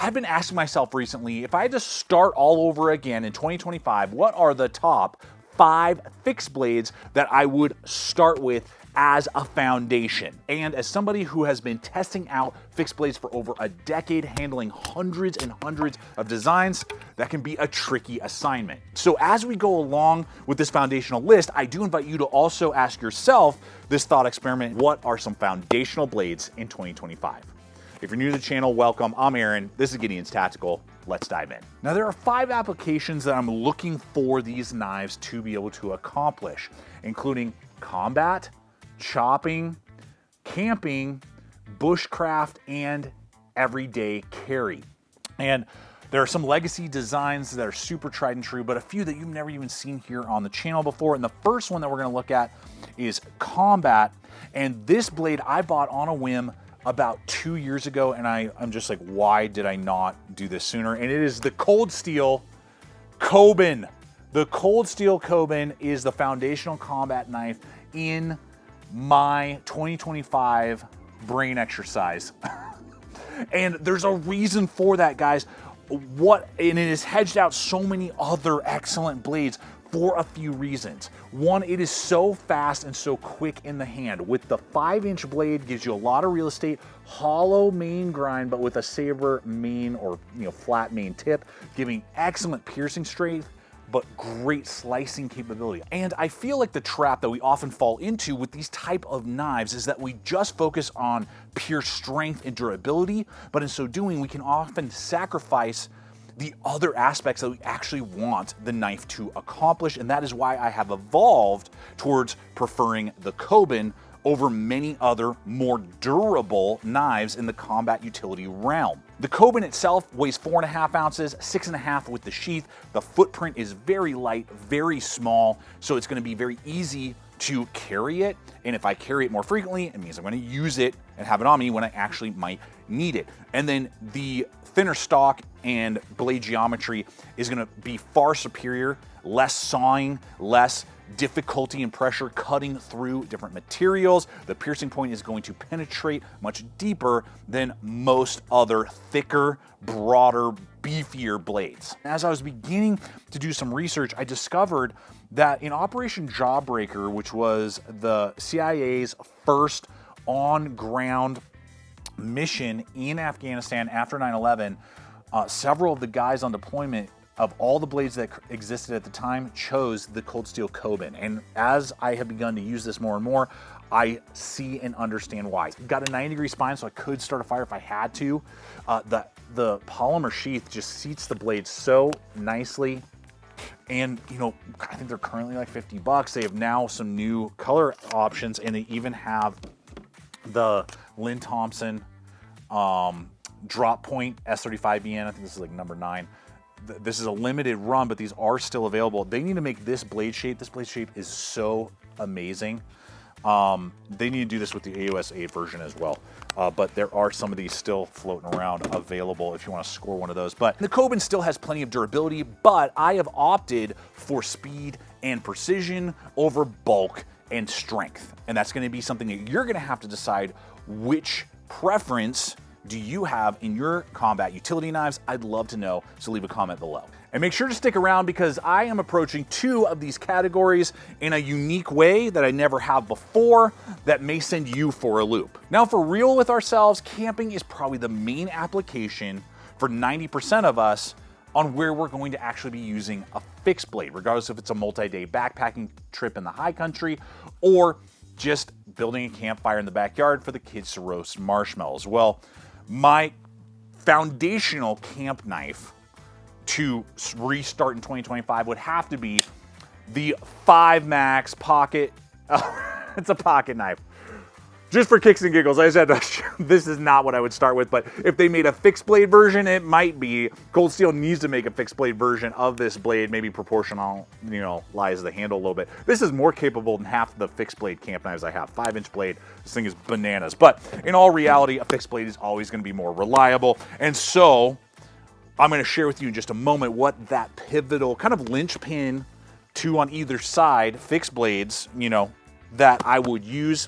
I've been asking myself recently, if I had to start all over again in 2025, what are the top 5 fixed blades that I would start with as a foundation? And as somebody who has been testing out fixed blades for over a decade, handling hundreds and hundreds of designs, that can be a tricky assignment. So as we go along with this foundational list, I do invite you to also ask yourself this thought experiment: what are some foundational blades in 2025? If you're new to the channel, welcome. I'm Aaron. This is Gideonstactical. Let's dive in. Now, there are 5 applications that I'm looking for these knives to be able to accomplish, including combat, chopping, camping, bushcraft, and everyday carry. And there are some legacy designs that are super tried and true, but a few that you've never even seen here on the channel before. And the first one that we're gonna look at is combat. And this blade I bought on a whim about 2 years ago, and I'm just like, why did I not do this sooner? And it is the Cold Steel KOBUN. The Cold Steel KOBUN is the foundational combat knife in my 2025 brain exercise. And there's a reason for that, guys. And it has hedged out so many other excellent blades for a few reasons. One, it is so fast and so quick in the hand. With the 5-inch blade, gives you a lot of real estate, hollow main grind, but with a saber main or flat main tip, giving excellent piercing strength, but great slicing capability. And I feel like the trap that we often fall into with these type of knives is that we just focus on pure strength and durability, but in so doing, we can often sacrifice the other aspects that we actually want the knife to accomplish. And that is why I have evolved towards preferring the KOBUN over many other more durable knives in the combat utility realm. The KOBUN itself weighs 4.5 ounces, 6.5 with the sheath. The footprint is very light, very small, so it's gonna be very easy to carry it. And if I carry it more frequently, it means I'm gonna use it and have it on me when I actually might need it. And then the thinner stock and blade geometry is gonna be far superior, less sawing, less difficulty and pressure cutting through different materials. The piercing point is going to penetrate much deeper than most other thicker, broader, beefier blades. As I was beginning to do some research, I discovered that in Operation Jawbreaker, which was the CIA's first on-ground mission in Afghanistan after 9/11, several of the guys on deployment, of all the blades that existed at the time, chose the Cold Steel KOBUN. And as I have begun to use this more and more, I see and understand why. It's got a 90-degree spine, so I could start a fire if I had to. The polymer sheath just seats the blade so nicely. And I think they're currently like $50. They have now some new color options, and they even have the Lynn Thompson drop point S35BN. I think this is like number 9. This is a limited run, but these are still available. They need to make this blade shape. This blade shape is so amazing. They need to do this with the AOS 8 version as well. But there are some of these still floating around available if you want to score one of those. But the KOBUN still has plenty of durability, but I have opted for speed and precision over bulk and strength. And that's going to be something that you're going to have to decide which preference do you have in your combat utility knives. I'd love to know, so leave a comment below. And make sure to stick around because I am approaching 2 of these categories in a unique way that I never have before that may send you for a loop. Now, for real with ourselves, camping is probably the main application for 90% of us on where we're going to actually be using a fixed blade, regardless if it's a multi-day backpacking trip in the high country or just building a campfire in the backyard for the kids to roast marshmallows. Well, my foundational camp knife to restart in 2025 would have to be the 5 Max Pocket. It's a pocket knife. Just for kicks and giggles, I said this is not what I would start with, but if they made a fixed blade version, it might be. Cold Steel needs to make a fixed blade version of this blade, maybe proportional, lies the handle a little bit. This is more capable than half the fixed blade camp knives I have. 5-inch blade, this thing is bananas. But in all reality, a fixed blade is always gonna be more reliable. And so I'm gonna share with you in just a moment what that pivotal kind of linchpin, 2 on either side, fixed blades, that I would use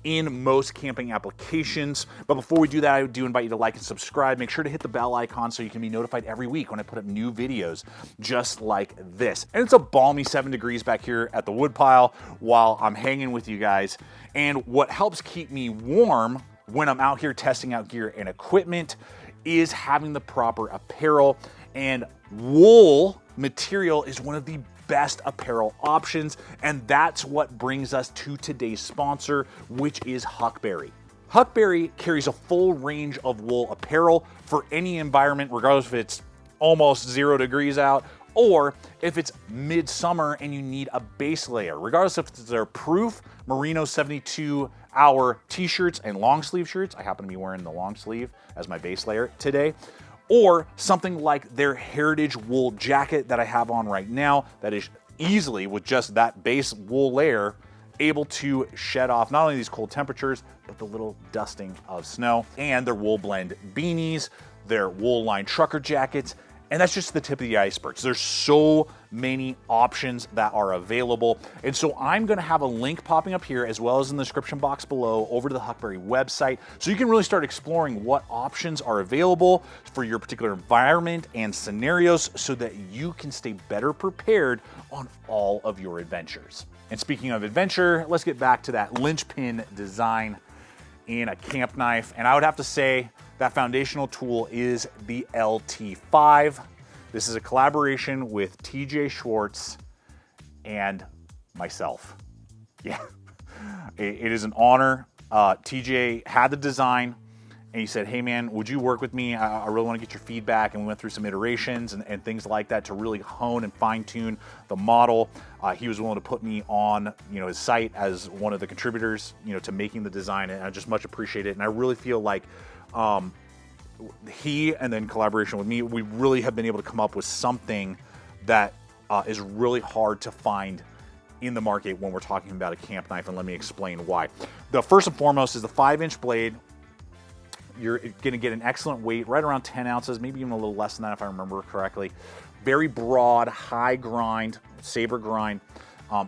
in most camping applications. But before we do that, I do invite you to like and subscribe. Make sure to hit the bell icon so you can be notified every week when I put up new videos just like this. And it's a balmy 7 degrees back here at the woodpile while I'm hanging with you guys. And what helps keep me warm when I'm out here testing out gear and equipment is having the proper apparel. And wool material is one of the best apparel options, and that's what brings us to today's sponsor, which is Huckberry. Huckberry carries a full range of wool apparel for any environment, regardless if it's almost 0 degrees out or if it's midsummer and you need a base layer. Regardless if it's their proof merino 72-hour t-shirts and long sleeve shirts, I happen to be wearing the long sleeve as my base layer today, or something like their heritage wool jacket that I have on right now that is easily, with just that base wool layer, able to shed off not only these cold temperatures, but the little dusting of snow. And their wool blend beanies, their wool lined trucker jackets, and that's just the tip of the iceberg. So there's so many options that are available. And so I'm gonna have a link popping up here as well as in the description box below over to the Huckberry website. So you can really start exploring what options are available for your particular environment and scenarios so that you can stay better prepared on all of your adventures. And speaking of adventure, let's get back to that linchpin design in a camp knife. And I would have to say that foundational tool is the LT5. This is a collaboration with TJ Schwartz and myself. Yeah, it is an honor. TJ had the design and he said, hey man, would you work with me? I really want to get your feedback. And we went through some iterations and things like that to really hone and fine tune the model. He was willing to put me on, his site as one of the contributors, to making the design, and I just much appreciate it. And I really feel like he, and then collaboration with me, we really have been able to come up with something that is really hard to find in the market when we're talking about a camp knife, and let me explain why. The first and foremost is the 5-inch blade. You're going to get an excellent weight, right around 10 ounces, maybe even a little less than that if I remember correctly. Very broad, high grind, saber grind.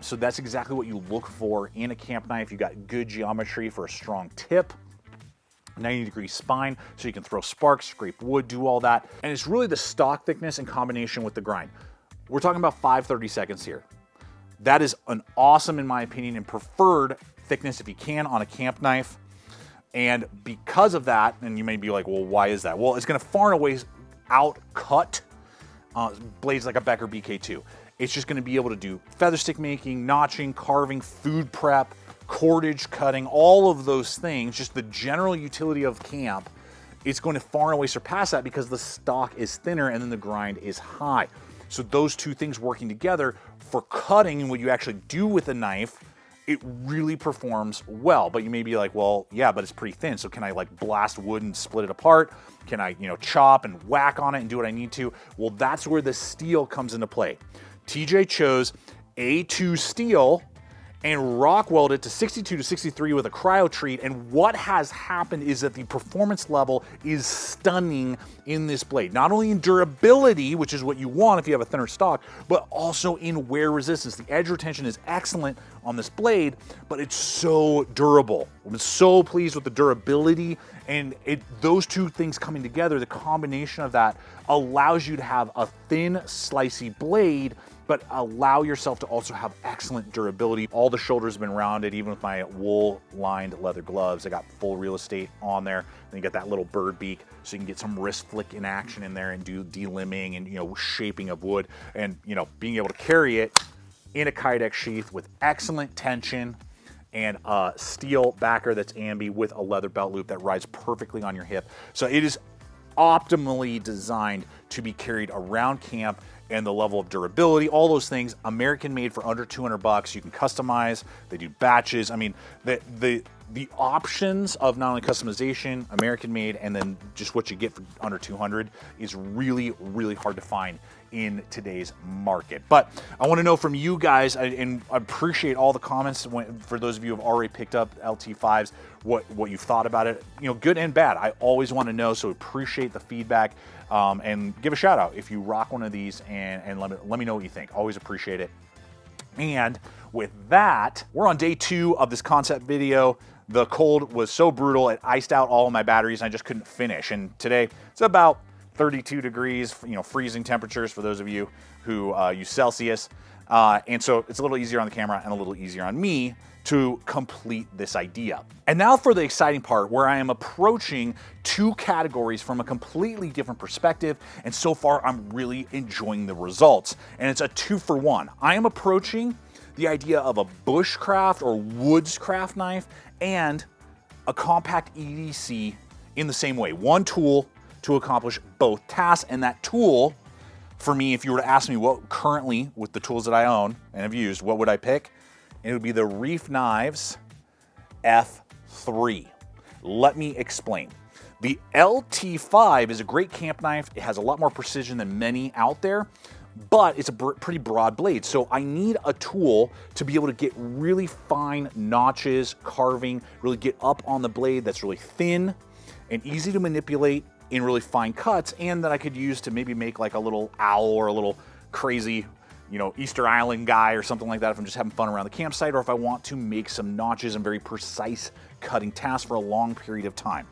So that's exactly what you look for in a camp knife. You got good geometry for a strong tip, 90-degree spine, so you can throw sparks, scrape wood, do all that. And it's really the stock thickness in combination with the grind. We're talking about 5/32 here. That is an awesome, in my opinion, and preferred thickness if you can on a camp knife. And because of that, and you may be like, well, why is that? Well, it's gonna far and away out-cut blades like a Becker BK2. It's just gonna be able to do feather stick making, notching, carving, food prep, cordage cutting, all of those things, just the general utility of camp. It's going to far and away surpass that because the stock is thinner and then the grind is high. So those two things working together for cutting and what you actually do with a knife, it really performs well. But you may be like, well, yeah, but it's pretty thin. So can I like blast wood and split it apart? Can I, chop and whack on it and do what I need to? Well, that's where the steel comes into play. TJ chose A2 steel and rock weld it to 62 to 63 with a cryo treat. And what has happened is that the performance level is stunning in this blade. Not only in durability, which is what you want if you have a thinner stock, but also in wear resistance. The edge retention is excellent on this blade, but it's so durable. I'm so pleased with the durability, and those two things coming together, the combination of that allows you to have a thin, slicey blade but allow yourself to also have excellent durability. All the shoulders have been rounded, even with my wool-lined leather gloves. I got full real estate on there. Then you got that little bird beak, so you can get some wrist flick in action in there and do delimbing and shaping of wood, and being able to carry it in a Kydex sheath with excellent tension and a steel backer that's ambi with a leather belt loop that rides perfectly on your hip. So it is optimally designed to be carried around camp, and the level of durability, all those things, American made for under 200 bucks. You can customize, they do batches. I mean, the options of not only customization, American made, and then just what you get for under 200 is really, really hard to find in today's market. But I want to know from you guys, and I appreciate all the comments for those of you who have already picked up LT5s, what you've thought about it, good and bad. I always want to know, so appreciate the feedback, and give a shout out if you rock one of these, and let me know what you think. Always appreciate it. And with that, we're on day 2 of this concept video. the cold was so brutal, it iced out all of my batteries and I just couldn't finish. And today it's about 32 degrees, you know, freezing temperatures for those of you who use Celsius. And so it's a little easier on the camera and a little easier on me to complete this idea. And now for the exciting part, where I am approaching two categories from a completely different perspective, and so far I'm really enjoying the results. And it's a 2-for-1. I am approaching the idea of a bushcraft or woodscraft knife and a compact EDC in the same way. One tool to accomplish both tasks, and that tool, for me, if you were to ask me what currently, with the tools that I own and have used, what would I pick? It would be the REIFF Knives F3. Let me explain. The LT5 is a great camp knife. It has a lot more precision than many out there, but it's a pretty broad blade. So I need a tool to be able to get really fine notches, carving, really get up on the blade that's really thin and easy to manipulate in really fine cuts, and that I could use to maybe make like a little owl or a little crazy, you know, Easter Island guy or something like that if I'm just having fun around the campsite, or if I want to make some notches and very precise cutting tasks for a long period of time.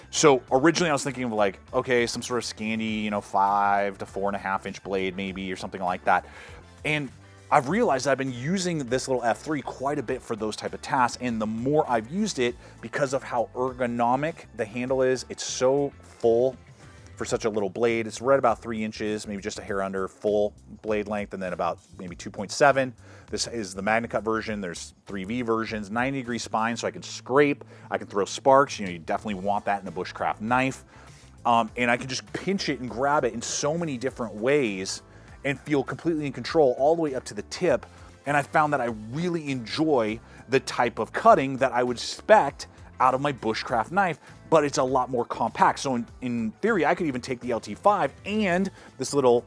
So originally I was thinking of like, okay, some sort of Scandi, you know, 5 to 4.5 inch blade maybe, or something like that. And I've realized that I've been using this little F3 quite a bit for those type of tasks, and the more I've used it, because of how ergonomic the handle is, it's so full for such a little blade. It's right about 3 inches, maybe just a hair under full blade length, and then about maybe 2.7. This is the MagnaCut version. There's 3V versions, 90-degree spine, so I can scrape, I can throw sparks. You know, you definitely want that in a bushcraft knife. And I can just pinch it and grab it in so many different ways and feel completely in control all the way up to the tip. And I found that I really enjoy the type of cutting that I would expect out of my bushcraft knife, but it's a lot more compact. So in theory, I could even take the LT5 and this little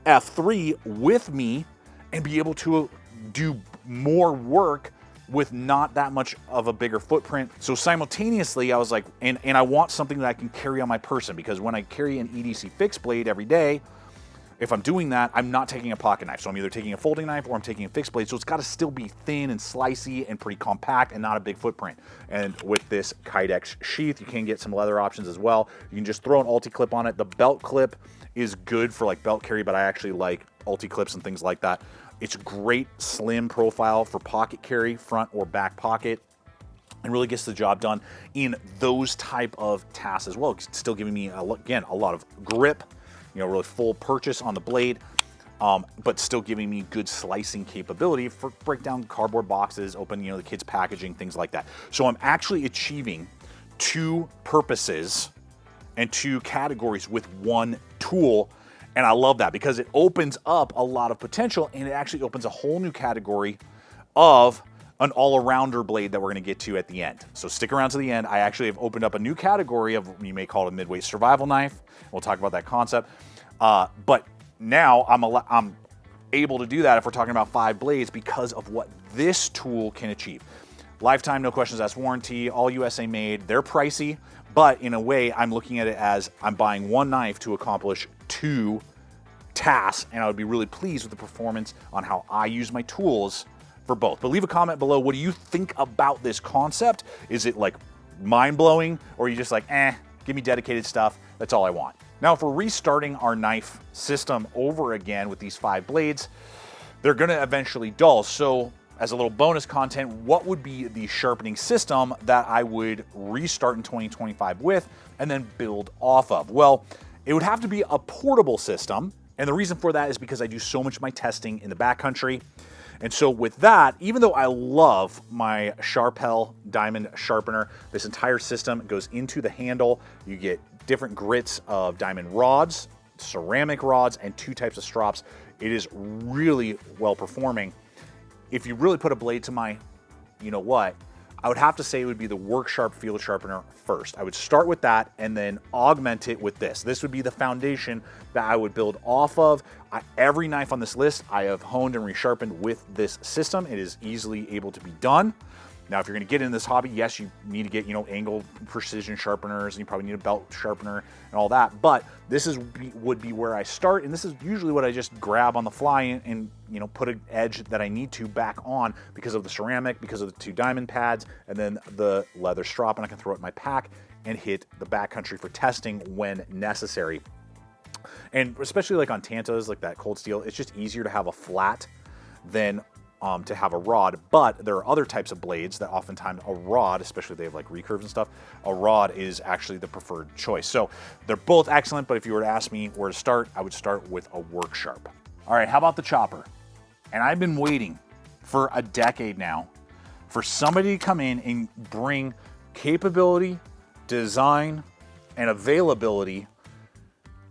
F3 with me and be able to do more work with not that much of a bigger footprint. So simultaneously, I was like, and I want something that I can carry on my person, because when I carry an EDC fixed blade every day, if I'm doing that, I'm not taking a pocket knife. So I'm either taking a folding knife or I'm taking a fixed blade. So it's got to still be thin and slicey and pretty compact and not a big footprint. And with this Kydex sheath, you can get some leather options as well. You can just throw an ULTICLIP on it. The belt clip is good for like belt carry, but I actually like ULTICLIPs and things like that. It's great slim profile for pocket carry, front or back pocket, and really gets the job done in those type of tasks as well. It's still giving me, again, a lot of grip, you know, really full purchase on the blade, but still giving me good slicing capability for break down cardboard boxes, open, you know, the kids' packaging, things like that. So I'm actually achieving two purposes and two categories with one tool. And I love that because it opens up a lot of potential, and it actually opens a whole new category of an all-arounder blade that we're going to get to at the end. So stick around to the end. I actually have opened up a new category of, you may call it a midweight survival knife. We'll talk about that concept. But now I'm able to do that if we're talking about 5 blades because of what this tool can achieve. Lifetime, no questions asked warranty, all USA made. They're pricey, but in a way, I'm looking at it as I'm buying one knife to accomplish 2 tasks, and I would be really pleased with the performance on how I use my tools for both. But leave a comment below. What do you think about this concept? Is it like mind-blowing, or are you just like, give me dedicated stuff, that's all I want? Now, if we're restarting our knife system over again with these 5 blades, they're gonna eventually dull. So as a little bonus content, what would be the sharpening system that I would restart in 2025 with and then build off of? Well, it would have to be a portable system. And the reason for that is because I do so much of my testing in the backcountry. And so with that, even though I love my Sharpel diamond sharpener, this entire system goes into the handle. You get different grits of diamond rods, ceramic rods, and 2 types of strops. It is really well performing. If you really put a blade to my, you know what, I would have to say it would be the WorkSharp field sharpener first. I would start with that and then augment it with this. This would be the foundation that I would build off of. Every knife on this list I have honed and resharpened with this system. It is easily able to be done. Now, if you're going to get in this hobby, yes, you need to get, angle precision sharpeners, and you probably need a belt sharpener and all that. But this would be where I start, and this is usually what I just grab on the fly and put an edge that I need to back on because of the ceramic, because of the 2 diamond pads, and then the leather strap, and I can throw it in my pack and hit the backcountry for testing when necessary. And especially like on Tantas, like that cold steel, it's just easier to have a flat than to have a rod. But there are other types of blades that oftentimes a rod, especially if they have like recurves and stuff, a rod is actually the preferred choice. So they're both excellent, but if you were to ask me where to start, I would start with a work sharp. All right, how about the chopper? And I've been waiting for a decade now for somebody to come in and bring capability, design, and availability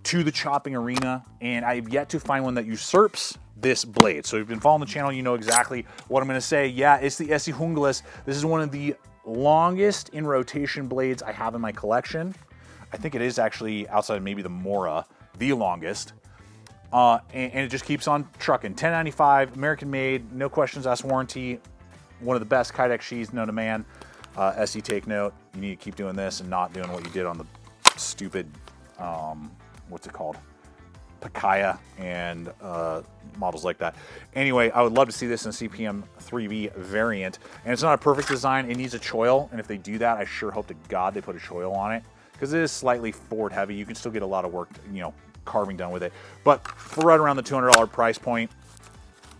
to the chopping arena, and I've yet to find one that usurps this blade. So if you've been following the channel, you know exactly what I'm going to say. Yeah, it's the ESEE JUNGLAS. This is one of the longest in rotation blades I have in my collection. I think it is actually, outside of maybe the Mora, the longest. And it just keeps on trucking. $10.95, American made, no questions asked warranty. One of the best Kydex sheaths known to man. ESEE, take note. You need to keep doing this and not doing what you did on the stupid, what's it called? Pacaya and models like that. Anyway, I would love to see this in a CPM 3V variant. And it's not a perfect design. It needs a choil. And if they do that, I sure hope to God they put a choil on it, because it is slightly forward heavy. You can still get a lot of work, carving done with it. But for right around the $200 price point,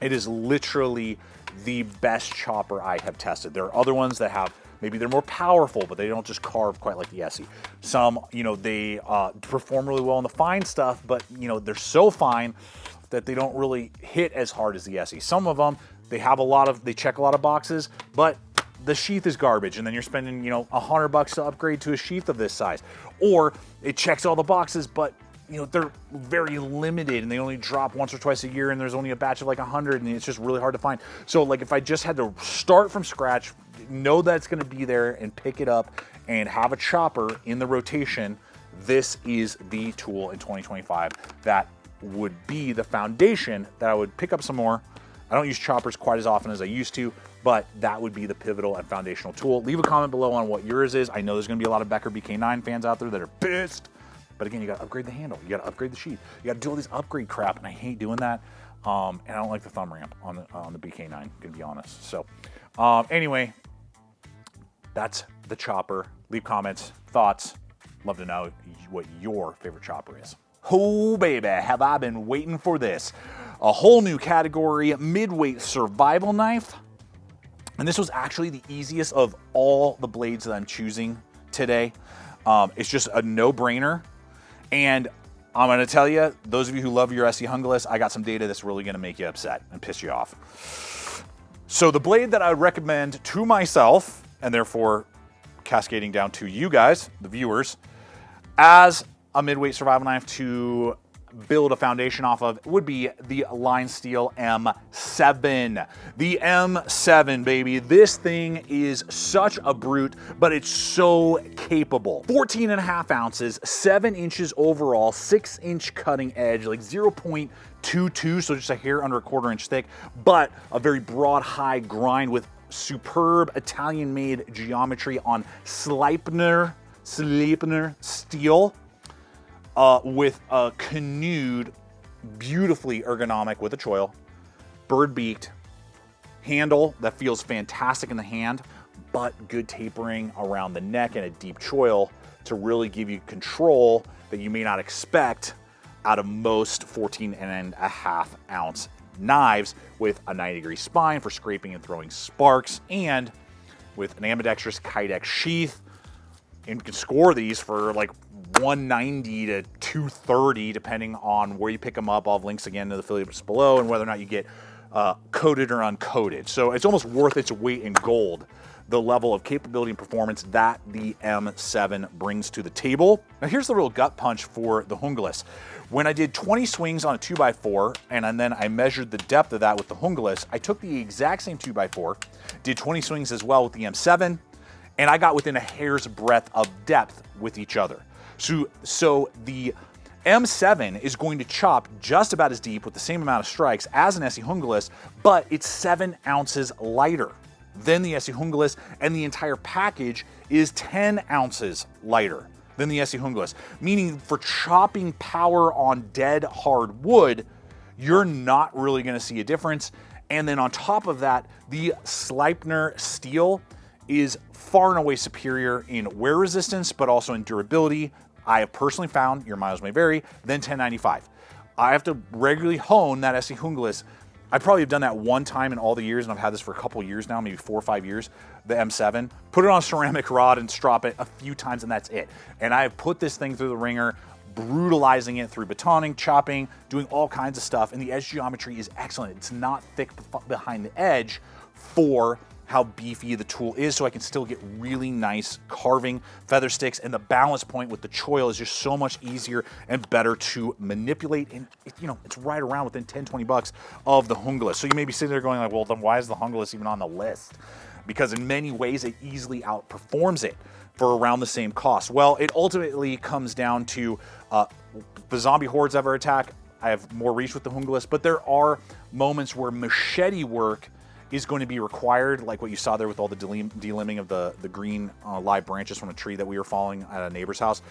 it is literally the best chopper I have tested. There are other ones that have, maybe they're more powerful, but they don't just carve quite like the ESEE. Some, they perform really well on the fine stuff, but they're so fine that they don't really hit as hard as the ESEE. Some of them, they check a lot of boxes, but the sheath is garbage, and then you're spending, $100 to upgrade to a sheath of this size. Or it checks all the boxes, but they're very limited, and they only drop once or twice a year, and there's only a batch of like 100, and it's just really hard to find. So like if I just had to start from scratch, know that it's going to be there, and pick it up and have a chopper in the rotation, this is the tool in 2025 that would be the foundation that I would pick up some more. I don't use choppers quite as often as I used to, but that would be the pivotal and foundational tool. Leave a comment below on what yours is. I know there's going to be a lot of Becker BK9 fans out there that are pissed, but again, you got to upgrade the handle, you got to upgrade the sheath, you got to do all these upgrade crap, and I hate doing that. And I don't like the thumb ramp on the BK9, to be honest. So anyway, that's the chopper. Leave comments, thoughts. Love to know what your favorite chopper is. Oh baby, have I been waiting for this. A whole new category, midweight survival knife. And this was actually the easiest of all the blades that I'm choosing today. It's just a no-brainer. And I'm gonna tell you, those of you who love your ESEE JUNGLAS, I got some data that's really gonna make you upset and piss you off. So the blade that I would recommend to myself, and therefore cascading down to you guys, the viewers, as a midweight survival knife to build a foundation off of, would be the LIONSTEEL M7. The M7, baby. This thing is such a brute, but it's so capable. 14.5 ounces, 7 inches overall, 6-inch cutting edge, like 0.22, so just a hair under a 1/4 inch thick, but a very broad, high grind with superb Italian-made geometry on Sleipner steel. With a canoed, beautifully ergonomic with a choil, bird-beaked handle that feels fantastic in the hand, but good tapering around the neck and a deep choil to really give you control that you may not expect out of most 14.5 ounce knives, with a 90-degree spine for scraping and throwing sparks, and with an ambidextrous Kydex sheath. And you can score these for like $190 to $230, depending on where you pick them up. I'll have links again to the affiliates below, and whether or not you get coated or uncoated. So it's almost worth its weight in gold, the level of capability and performance that the M7 brings to the table. Now here's the real gut punch for the JUNGLAS. When I did 20 swings on a 2x4, and then I measured the depth of that with the JUNGLAS, I took the exact same 2x4, did 20 swings as well with the M7, and I got within a hair's breadth of depth with each other. So the M7 is going to chop just about as deep with the same amount of strikes as an ESEE JUNGLAS, but it's 7 ounces lighter. than the ESEE JUNGLAS, and the entire package is 10 ounces lighter than the ESEE JUNGLAS, meaning for chopping power on dead hard wood, you're not really gonna see a difference. And then on top of that, the SCHWARZ steel is far and away superior in wear resistance, but also in durability. I have personally found, your miles may vary, than 1095. I have to regularly hone that ESEE JUNGLAS. I probably have done that one time in all the years, and I've had this for a couple years now, maybe 4 or 5 years, the M7. Put it on a ceramic rod and strop it a few times, and that's it. And I have put this thing through the ringer, brutalizing it through batoning, chopping, doing all kinds of stuff, and the edge geometry is excellent. It's not thick behind the edge for how beefy the tool is, so I can still get really nice carving feather sticks, and the balance point with the choil is just so much easier and better to manipulate, and it's right around within 10-20 bucks of the JUNGLAS. So you may be sitting there going like, well, then why is the JUNGLAS even on the list? Because in many ways it easily outperforms it for around the same cost. Well, it ultimately comes down to the zombie hordes ever attack. I have more reach with the JUNGLAS, but there are moments where machete work is going to be required, like what you saw there with all the delimbing of the green live branches from a tree that we were following at a neighbor's house.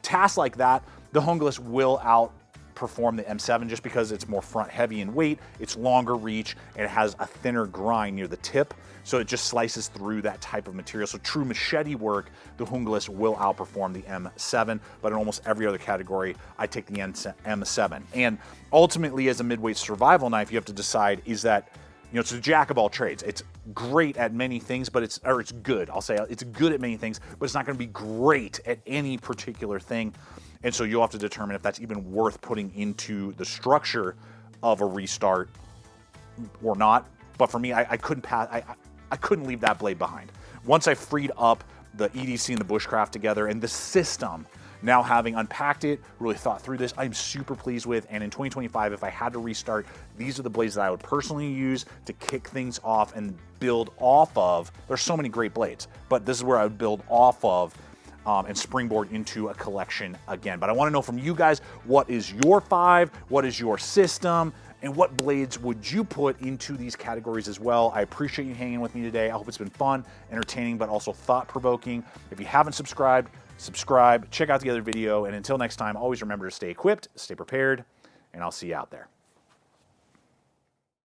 Tasks like that, the JUNGLAS will outperform the M7 just because it's more front heavy in weight, it's longer reach, and it has a thinner grind near the tip, so it just slices through that type of material. So true machete work, the JUNGLAS will outperform the M7, but in almost every other category, I take the M7. And ultimately, as a midweight survival knife, you have to decide, is that, it's a jack of all trades. It's great at many things, but it's good. I'll say it's good at many things, but it's not going to be great at any particular thing. And so you'll have to determine if that's even worth putting into the structure of a restart or not. But for me, I couldn't leave that blade behind. Once I freed up the EDC and the Bushcraft together, and the system, now having unpacked it, really thought through this, I'm super pleased with. And in 2025, if I had to restart, these are the blades that I would personally use to kick things off and build off of. There's so many great blades, but this is where I would build off of and springboard into a collection again. But I want to know from you guys, what is your 5? What is your system? And what blades would you put into these categories as well? I appreciate you hanging with me today. I hope it's been fun, entertaining, but also thought-provoking. If you haven't subscribed, subscribe, check out the other video, and until next time, always remember to stay equipped, stay prepared, and I'll see you out there.